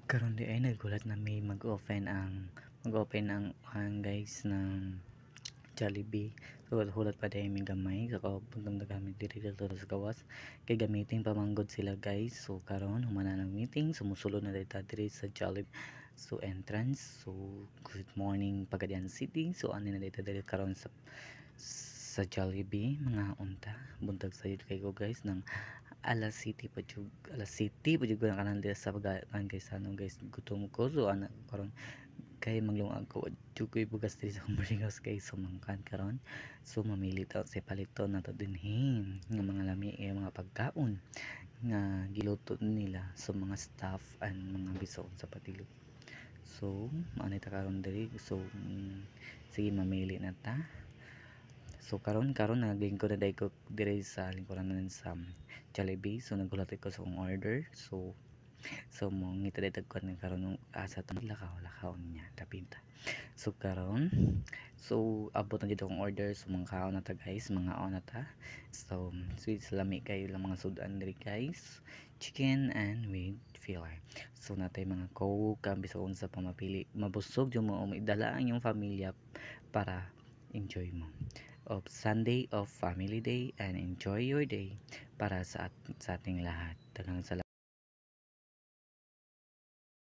Karon di ay nagulat na may mag-open ang guys ng Jollibee. So hulat pa dahil may gamay saka pagdam gamit diri dito sa gawas kay gamitin pamanggod sila guys. So karon humana ng meeting, sumusulod na dito diri sa Jollibee. So entrance, so good morning Pagadian City. So ani na dito diri karon sa Jollibee mga unta buntag sayod kay ko guys ng alas city pa jud ko na kanan sa pagkaan guys ano guys gutom ko so ana karon kay maglungag ko jud ko'y bugas diri sa kumbering house kay sumangkan karon so mamili ta sa palito na to dinhi nga mga lami mga pagkaon nga giluto nila sa mga staff and mga bison sa patilog. So anay ta karon diri so sige mamili na ta. So karon naglingkod na ko dire sa lingkuran na sa Jollibee. So nagulat ko sa akong order. So mo ngita dito ko na karon ng asa tong lakaw niya tapita. So karon so abot na dito akong order so mga kaon na ta guys, mga on na ta. So sweet salami kayo lang mga sudan diri guys. Chicken and with filler. So natay mga coke kambi sa unsa pa mapili. Mabusog yung mo idala ang iyong pamilya para enjoy mo of Sunday of Family Day and enjoy your day para sa ating lahat. Daghang salamat.